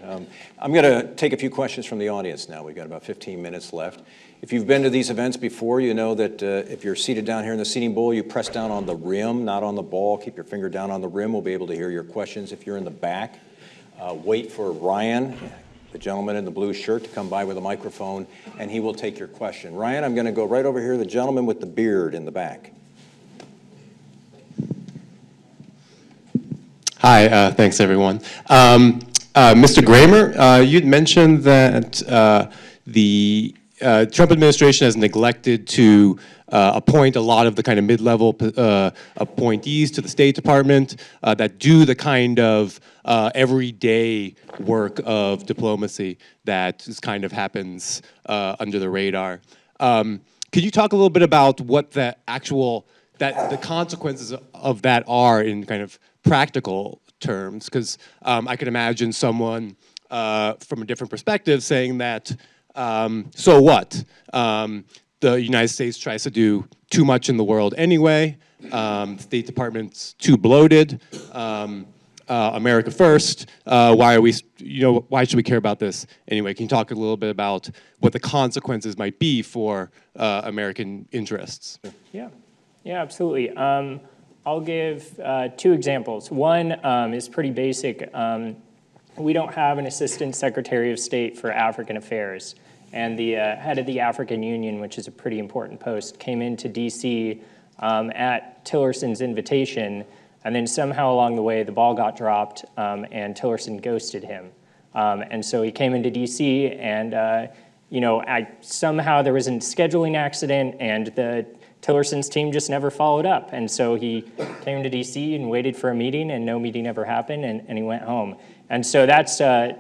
I'm going to take a few questions from the audience now. We've got about 15 minutes left. If you've been to these events before, you know that if you're seated down here in the seating bowl, you press down on the rim, not on the ball. Keep your finger down on the rim. We'll be able to hear your questions. If you're in the back, wait for Ryan, the gentleman in the blue shirt, to come by with a microphone, and he will take your question. Ryan, I'm going to go right over here, the gentleman with the beard in the back. Hi, thanks everyone. Mr. Gramer, you'd mentioned that the Trump administration has neglected to appoint a lot of the kind of mid-level appointees to the State Department that do the kind of everyday work of diplomacy that just kind of happens under the radar. Could you talk a little bit about what the the consequences of that are in kind of practical terms? Because I could imagine someone from a different perspective saying that, so what? The United States tries to do too much in the world anyway. The State Department's too bloated. America first. Why should we care about this anyway? Can you talk a little bit about what the consequences might be for American interests? Yeah, absolutely. I'll give two examples. One is pretty basic. We don't have an Assistant Secretary of State for African Affairs. And the head of the African Union, which is a pretty important post, came into D.C. At Tillerson's invitation, and then somehow along the way the ball got dropped and Tillerson ghosted him. And so he came into D.C. and somehow there was a scheduling accident and the Tillerson's team just never followed up. And so he came to D.C. and waited for a meeting, and no meeting ever happened, and he went home. And so that's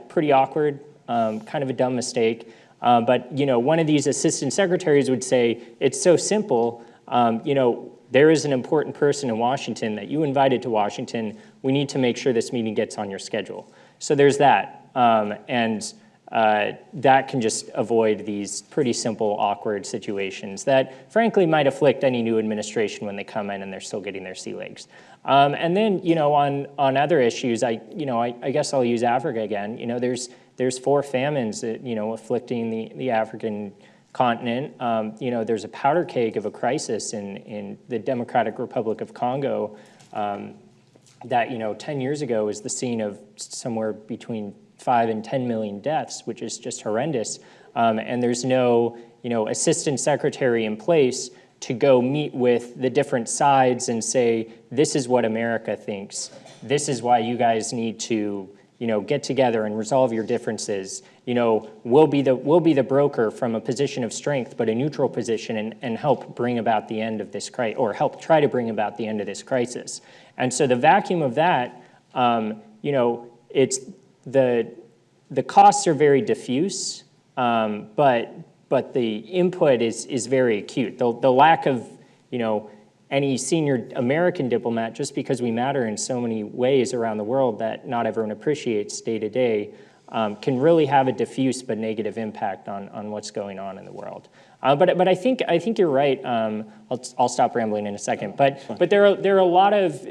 pretty awkward, kind of a dumb mistake. But one of these assistant secretaries would say, it's so simple, there is an important person in Washington that you invited to Washington. We need to make sure this meeting gets on your schedule. So there's that. That can just avoid these pretty simple, awkward situations that, frankly, might afflict any new administration when they come in and they're still getting their sea legs. And then, on other issues, I guess I'll use Africa again. There's 4 famines that, afflicting the African continent. There's a powder keg of a crisis in the Democratic Republic of Congo that, 10 years ago was the scene of somewhere between 5 and 10 million deaths, which is just horrendous. And there's no, assistant secretary in place to go meet with the different sides and say, this is what America thinks. This is why you guys need to, get together and resolve your differences. We'll be the broker from a position of strength, but a neutral position, and help bring about the end of this crisis, or help try to bring about the end of this crisis. And so the vacuum of that, it's the costs are very diffuse, but the input is very acute. The lack of any senior American diplomat, just because we matter in so many ways around the world that not everyone appreciates day to day, can really have a diffuse but negative impact on what's going on in the world. But I think you're right. I'll stop rambling in a second. But there are a lot of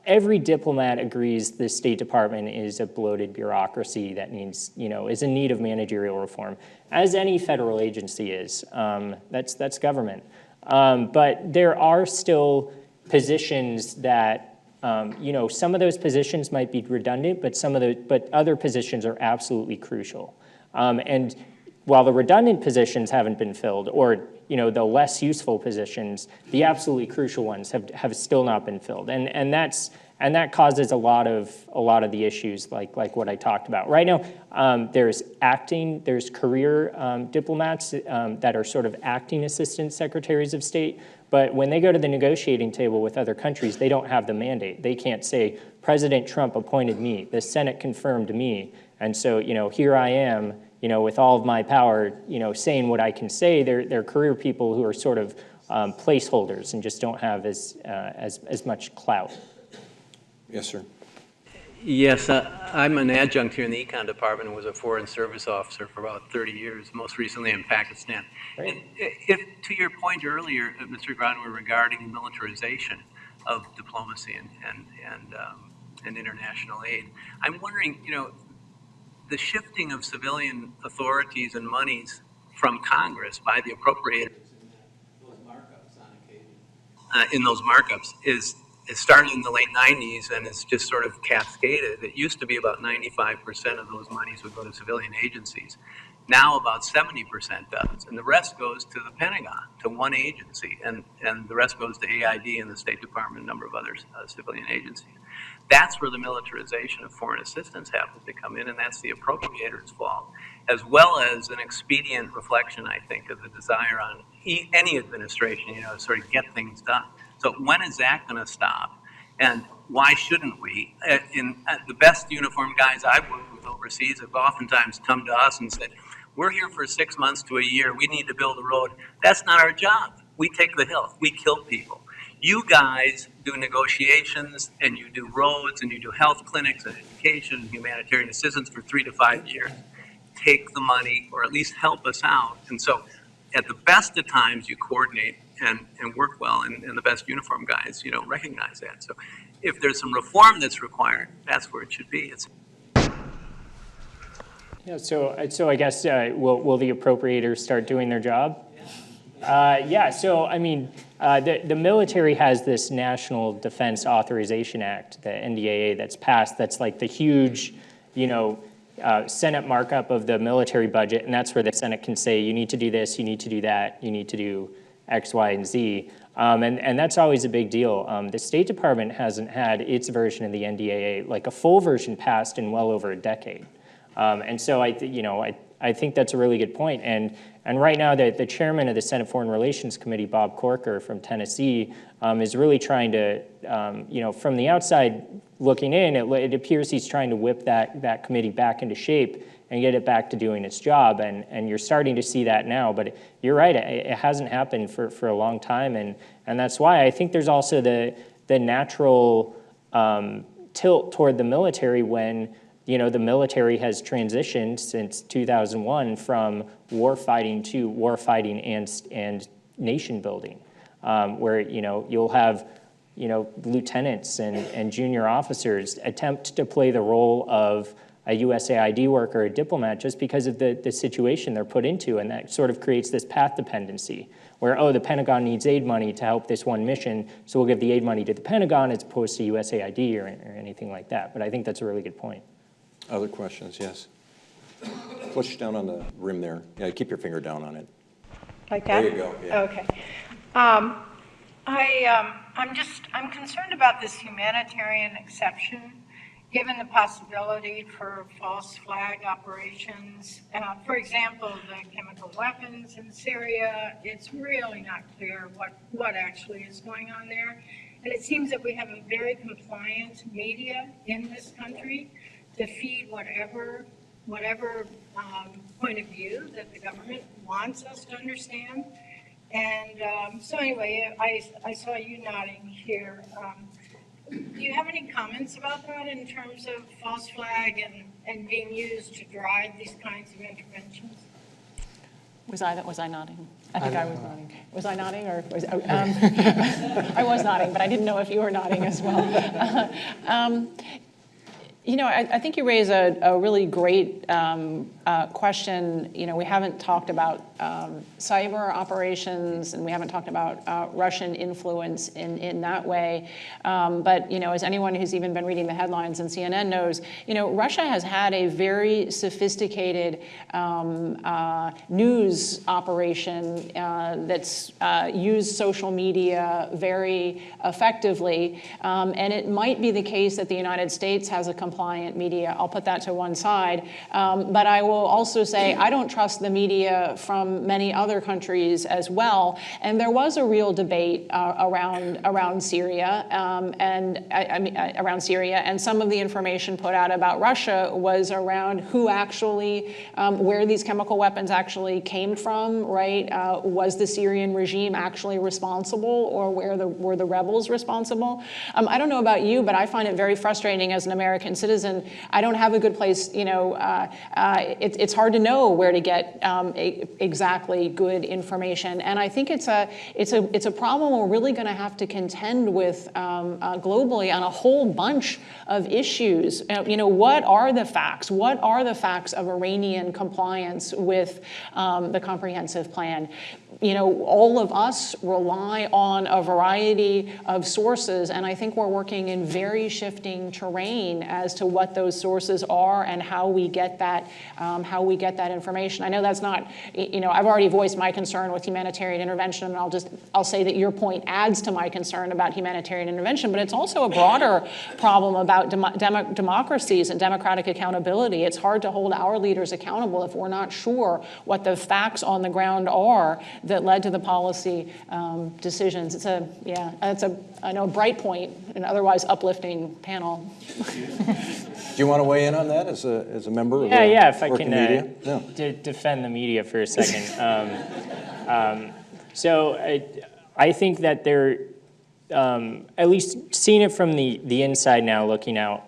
every diplomat agrees the State Department is a bloated bureaucracy that needs is in need of managerial reform, as any federal agency is. That's government. But there are still positions that some of those positions might be redundant, but other positions are absolutely crucial. And while the redundant positions haven't been filled, or the less useful positions, the absolutely crucial ones have still not been filled, and that causes a lot of the issues like what I talked about. Right now, there's career diplomats that are sort of acting assistant secretaries of state, but when they go to the negotiating table with other countries, they don't have the mandate. They can't say, President Trump appointed me, the Senate confirmed me, and so here I am, with all of my power, saying what I can say. They're career people who are sort of placeholders and just don't have as much clout. Yes, sir. Yes, I'm an adjunct here in the Econ Department and was a Foreign Service Officer for about 30 years, most recently in Pakistan. Right. And if, to your point earlier, Mr. Gramer, regarding militarization of diplomacy and international aid, I'm wondering, the shifting of civilian authorities and monies from Congress by the appropriators in those markups is started in the late 90s and it's just sort of cascaded. It used to be about 95% of those monies would go to civilian agencies. Now about 70% does, and the rest goes to the Pentagon, to one agency, and the rest goes to AID and the State Department, a number of other civilian agencies. That's where the militarization of foreign assistance happens to come in, and that's the appropriator's fault, as well as an expedient reflection, I think, of the desire on any administration, to sort of get things done. So when is that going to stop? And why shouldn't we? The best uniformed guys I've worked with overseas have oftentimes come to us and said, we're here for 6 months to a year. We need to build a road. That's not our job. We take the hill. We kill people. You guys do negotiations and you do roads and you do health clinics and education and humanitarian assistance for 3 to 5 years. Take the money or at least help us out. And so at the best of times, you coordinate and work well, and the best uniform guys, recognize that. So if there's some reform that's required, that's where it should be. So I guess, will the appropriators start doing their job? Yeah, so I mean, the military has this National Defense Authorization Act, the NDAA, that's passed, that's like the huge, Senate markup of the military budget, and that's where the Senate can say, you need to do this, you need to do that, you need to do X, Y, and Z. And that's always a big deal. The State Department hasn't had its version of the NDAA, like a full version, passed in well over a decade. And so I think that's a really good point. And right now, the chairman of the Senate Foreign Relations Committee, Bob Corker from Tennessee, is really trying to, from the outside looking in, it appears he's trying to whip that committee back into shape and get it back to doing its job. And you're starting to see that now. But you're right, it hasn't happened for a long time. And that's why I think there's also the natural tilt toward the military when the military has transitioned since 2001 from war fighting to war fighting and nation building, where you'll have lieutenants and junior officers attempt to play the role of a USAID worker, a diplomat, just because of the situation they're put into, and that sort of creates this path dependency where, the Pentagon needs aid money to help this one mission, so we'll give the aid money to the Pentagon as opposed to USAID or anything like that. But I think that's a really good point. Other questions? Yes. Push down on the rim there. Yeah, keep your finger down on it. Like that? There you go. Yeah. Okay. I'm concerned about this humanitarian exception, given the possibility for false flag operations. For example, the chemical weapons in Syria, it's really not clear what actually is going on there. And it seems that we have a very compliant media in this country to feed whatever point of view that the government wants us to understand. And so anyway, I saw you nodding here. Do you have any comments about that in terms of false flag and being used to drive these kinds of interventions? Was I nodding? I think I was nodding. Was I nodding or was I was nodding, but I didn't know if you were nodding as well. I think you raise a really great question. We haven't talked about cyber operations, and we haven't talked about Russian influence in that way. But, as anyone who's even been reading the headlines in CNN knows, Russia has had a very sophisticated news operation that's used social media very effectively. And it might be the case that the United States has a compliant media. I'll put that to one side. But I will also say I don't trust the media from many other countries as well. And there was a real debate around Syria, around Syria, and some of the information put out about Russia was around who actually, where these chemical weapons actually came from, right? Was the Syrian regime actually responsible, or were the rebels responsible? I don't know about you, but I find it very frustrating as an American citizen. I don't have a good place, it's hard to know where to get exactly good information. And I think it's a problem we're really going to have to contend with globally on a whole bunch of issues. What are the facts? What are the facts of Iranian compliance with the comprehensive plan? All of us rely on a variety of sources, and I think we're working in very shifting terrain as to what those sources are and how we get that information. I know that's not, I've already voiced my concern with humanitarian intervention, and I'll say that your point adds to my concern about humanitarian intervention, but it's also a broader problem about democracies and democratic accountability. It's hard to hold our leaders accountable if we're not sure what the facts on the ground are that led to the policy decisions. It's a bright point, an otherwise uplifting panel. Do you want to weigh in on that as a member of the if I working can media? defend the media for a second. So I think that they're, at least seeing it from the inside now, looking out,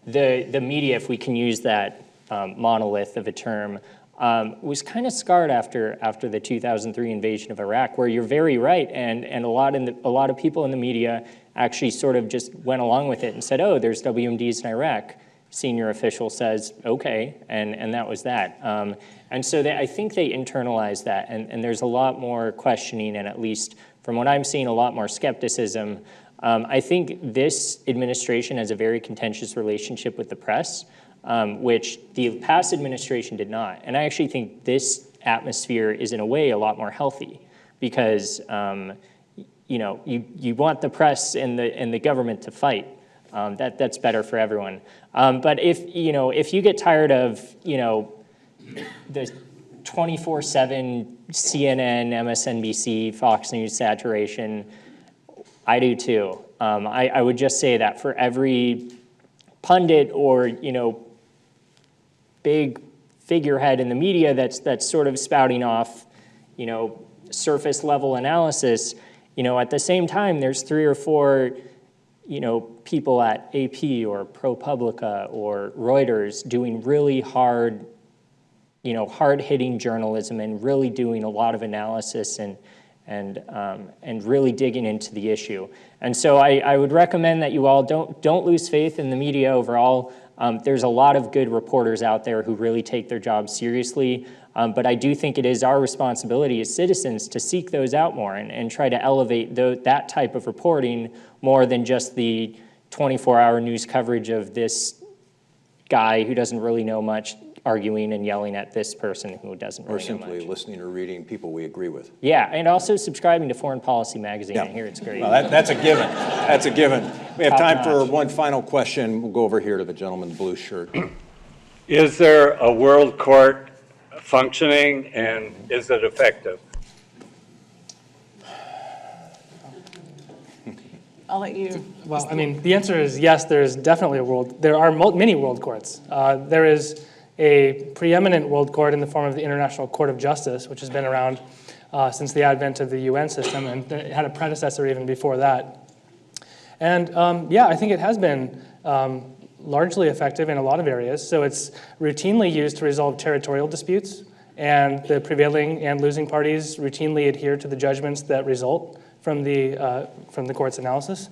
the media, if we can use that monolith of a term, was kind of scarred after the 2003 invasion of Iraq, where you're very right, and a lot of people in the media actually sort of just went along with it and said, oh, there's WMDs in Iraq. Senior official says, okay, and that was that. And so I think they internalized that, and there's a lot more questioning, and at least from what I'm seeing, a lot more skepticism. I think this administration has a very contentious relationship with the press, which the past administration did not. And I actually think this atmosphere is in a way a lot more healthy because you want the press and the government to fight. That's better for everyone. But if you get tired of the 24/7 CNN, MSNBC, Fox News saturation, I do too. I would just say that for every pundit or big figurehead in the media that's sort of spouting off surface level analysis, at the same time there's 3 or 4 people at AP or ProPublica or Reuters doing really hard hitting journalism and really doing a lot of analysis and really digging into the issue. And so I would recommend that you all don't lose faith in the media overall. There's a lot of good reporters out there who really take their job seriously, but I do think it is our responsibility as citizens to seek those out more and try to elevate that type of reporting more than just the 24-hour news coverage of this guy who doesn't really know much arguing and yelling at this person who doesn't really know much. Or simply listening or reading people we agree with. Yeah, and also subscribing to Foreign Policy Magazine. I hear it's great. Well, that's a given. That's a given. We have time for one final question. We'll go over here to the gentleman in the blue shirt. Is there a world court functioning, and is it effective? I'll let you. Well, the answer is yes, there is definitely there are many world courts. There is a preeminent world court in the form of the International Court of Justice, which has been around since the advent of the UN system, and it had a predecessor even before that. And I think it has been largely effective in a lot of areas. So it's routinely used to resolve territorial disputes, and the prevailing and losing parties routinely adhere to the judgments that result from the court's analysis.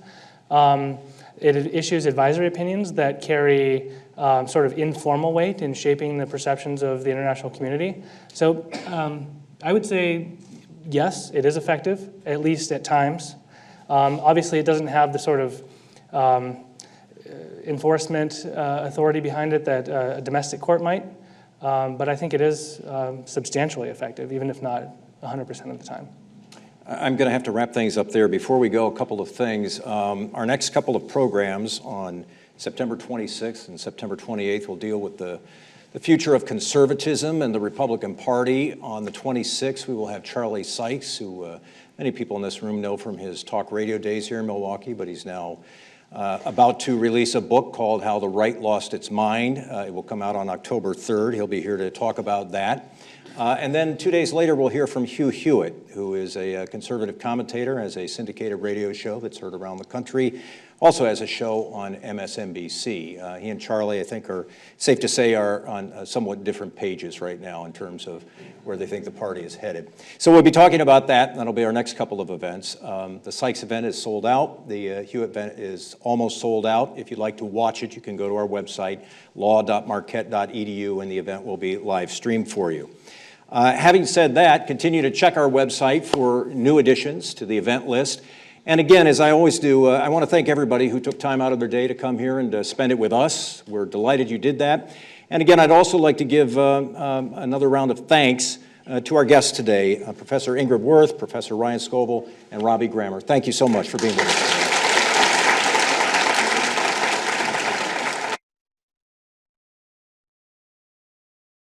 It issues advisory opinions that carry sort of informal weight in shaping the perceptions of the international community. So I would say, yes, it is effective, at least at times. Obviously, it doesn't have the sort of enforcement authority behind it that a domestic court might, but I think it is substantially effective, even if not 100% of the time. I'm going to have to wrap things up there. Before we go, a couple of things. Our next couple of programs on September 26th and September 28th will deal with the future of conservatism and the Republican Party. On the 26th, we will have Charlie Sykes, who many people in this room know from his talk radio days here in Milwaukee, but he's now about to release a book called How the Right Lost Its Mind. It will come out on October 3rd. He'll be here to talk about that. And then 2 days later, we'll hear from Hugh Hewitt, who is a conservative commentator, has a syndicated radio show that's heard around the country, also has a show on MSNBC. He and Charlie, I think, are safe to say, are on somewhat different pages right now in terms of where they think the party is headed. So we'll be talking about that, and that'll be our next couple of events. The Sykes event is sold out. The Hewitt event is almost sold out. If you'd like to watch it, you can go to our website, law.marquette.edu, and the event will be live streamed for you. Having said that, continue to check our website for new additions to the event list. And again, as I always do, I want to thank everybody who took time out of their day to come here and spend it with us. We're delighted you did that. And again, I'd also like to give another round of thanks to our guests today, Professor Ingrid Wuerth, Professor Ryan Scoville, and Robbie Gramer. Thank you so much for being with us.